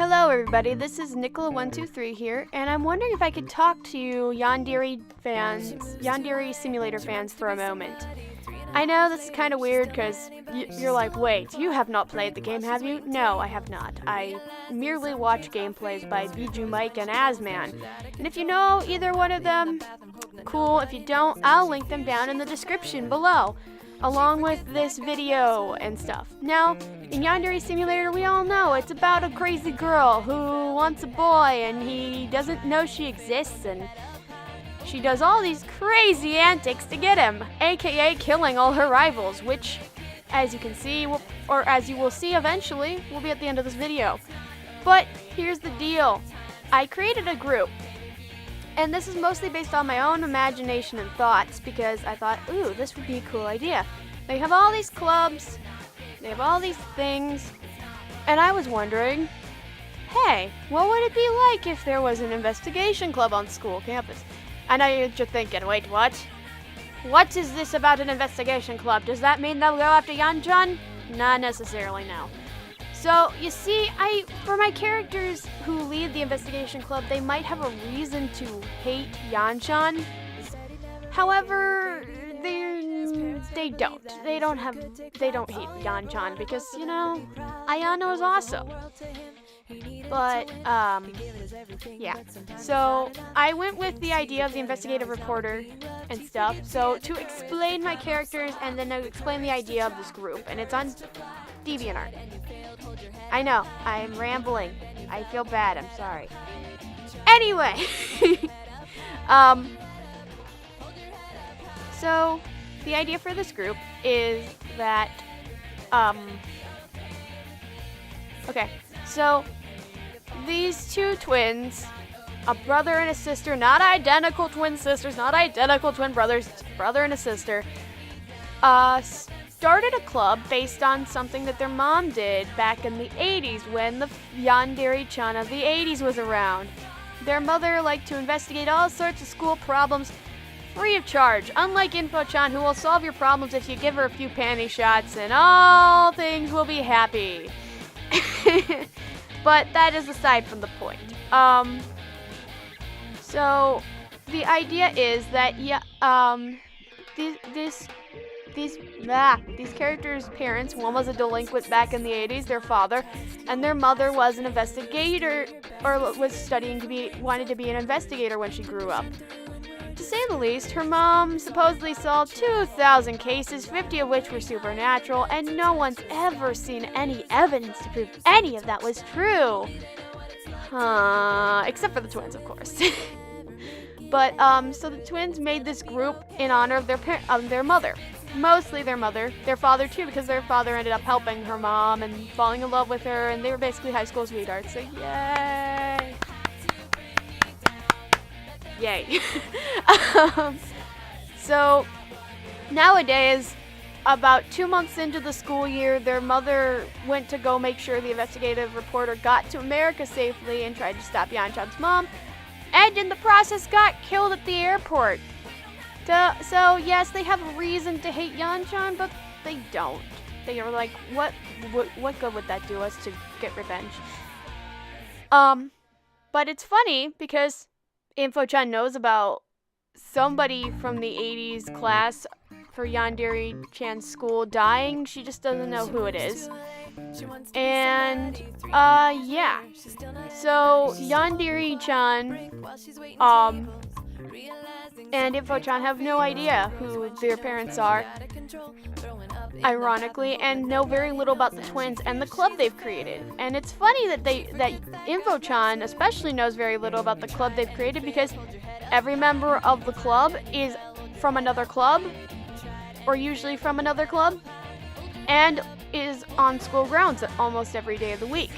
Hello everybody, this is Nicola123 here, and I'm wondering if I could talk to you Yandere Simulator fans for a moment. I know this is kind of weird because you're like, wait, you have not played the game, have you? No, I have not. I merely watch gameplays by Bijou Mike and Azman. And if you know either one of them, cool. If you don't, I'll link them down in the description below, along with this video and stuff. Now, in Yandere Simulator, we all know it's about a crazy girl who wants a boy and he doesn't know she exists, and she does all these crazy antics to get him, aka killing all her rivals, which, as you can see, or as you will see eventually, will be at the end of this video. But here's the deal. I created a group, and this is mostly based on my own imagination and thoughts, because I thought, ooh, this would be a cool idea. They have all these clubs, they have all these things, and I was wondering, hey, what would it be like if there was an investigation club on school campus? I know you're thinking, wait, what? What is this about an investigation club? Does that mean they'll go after Yanchan? Not necessarily, no. So, you see, for my characters who lead the investigation club, they might have a reason to hate Yanchan. However, they don't. They don't hate Yanchan because, you know, Ayano is awesome. But, yeah. So, I went with the idea of the investigative reporter and stuff. So, to explain my characters and then to explain the idea of this group. And it's on DeviantArt. I know, I'm rambling. I feel bad, I'm sorry. Anyway! So, the idea for this group is that, okay, so, these two twins, a brother and a sister, not identical twin sisters, not identical twin brothers, brother and a sister, started a club based on something that their mom did back in the 80s when the Yandere-chan of the 80s was around. Their mother liked to investigate all sorts of school problems free of charge, unlike Info-chan, who will solve your problems if you give her a few panty shots and all things will be happy. But that is aside from the point. So the idea is that these characters' parents, one was a delinquent back in the 80s, their father, and their mother was an investigator, or was wanted to be an investigator when she grew up. To say the least, her mom supposedly solved 2,000 cases, 50 of which were supernatural, and no one's ever seen any evidence to prove any of that was true. Except for the twins, of course. But, so the twins made this group in honor of their mother. Mostly their mother. Their father, too, because their father ended up helping her mom and falling in love with her, and they were basically high school sweethearts, so yay! Yay. So, nowadays, about 2 months into the school year, their mother went to go make sure the investigative reporter got to America safely and tried to stop Yanchan's mom, and in the process got killed at the airport. So yes, they have a reason to hate Yanchan, but they don't. They are like, what good would that do us to get revenge? But it's funny because Info-chan knows about somebody from the 80s class for Yandere-chan's school dying. She just doesn't know who it is. And, yeah. So, Yandere-chan, and Info-chan have no idea who their parents are, ironically, and know very little about the twins and the club they've created. And it's funny that Info-chan especially knows very little about the club they've created, because every member of the club is from another club, or usually from another club, and is on school grounds almost every day of the week.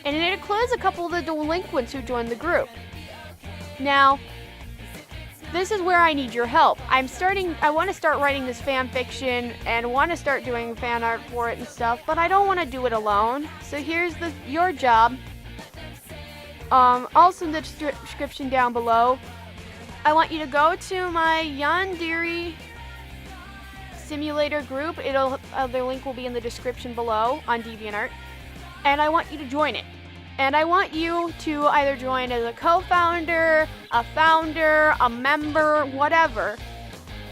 And it includes a couple of the delinquents who joined the group. Now, this is where I need your help. I want to start writing this fan fiction and want to start doing fan art for it and stuff, but I don't want to do it alone. So here's your job. Also in the description down below, I want you to go to my Yandere Simulator Group. The link will be in the description below on DeviantArt, and I want you to join it. And I want you to either join as a co-founder, a founder, a member, whatever.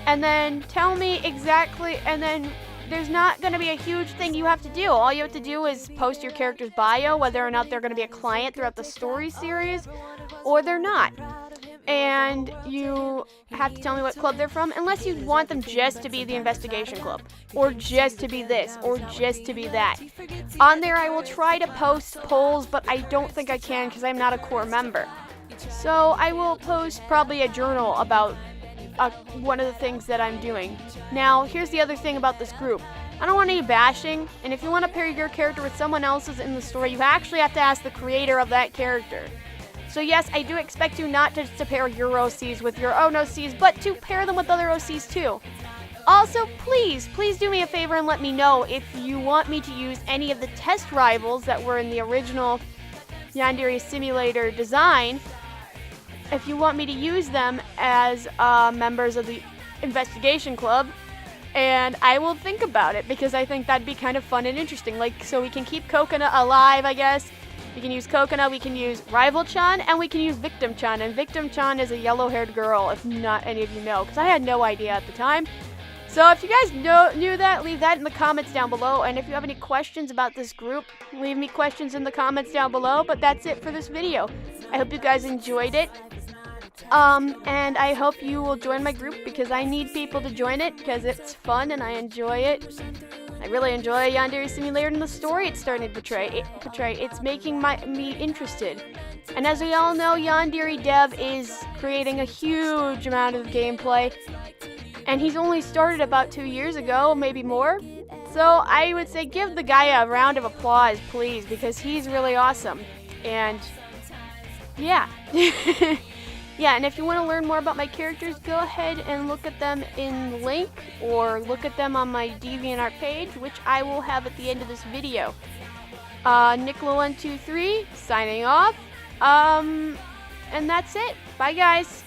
And then tell me exactly, and then there's not going to be a huge thing you have to do. All you have to do is post your character's bio, whether or not they're going to be a client throughout the story series, or they're not. And you have to tell me what club they're from, unless you want them just to be the investigation club, or just to be this, or just to be that. On there, I will try to post polls, but I don't think I can because I'm not a core member. So I will post probably a journal about one of the things that I'm doing. Now, here's the other thing about this group. I don't want any bashing, and if you want to pair your character with someone else's in the story, you actually have to ask the creator of that character. So yes, I do expect you not just to pair your OCs with your own OCs, but to pair them with other OCs too. Also, please do me a favor and let me know if you want me to use any of the test rivals that were in the original Yandere Simulator design. If you want me to use them as members of the investigation club, and I will think about it because I think that'd be kind of fun and interesting. Like, so we can keep Coconut alive, I guess. We can use Coconut, we can use Rival-chan, and we can use Victim-chan. And Victim-chan is a yellow-haired girl, if not any of you know, because I had no idea at the time. So if you guys knew that, leave that in the comments down below. And if you have any questions about this group, leave me questions in the comments down below. But that's it for this video. I hope you guys enjoyed it. And I hope you will join my group because I need people to join it because it's fun and I enjoy it. I really enjoy Yandere Simulator and the story it's starting to portray. It's making me interested. And as we all know, Yandere Dev is creating a huge amount of gameplay. And he's only started about 2 years ago, maybe more. So I would say give the guy a round of applause, please, because he's really awesome. And yeah. Yeah, and if you want to learn more about my characters, go ahead and look at them in the link or look at them on my DeviantArt page, which I will have at the end of this video. Nicola123 signing off. And that's it. Bye, guys.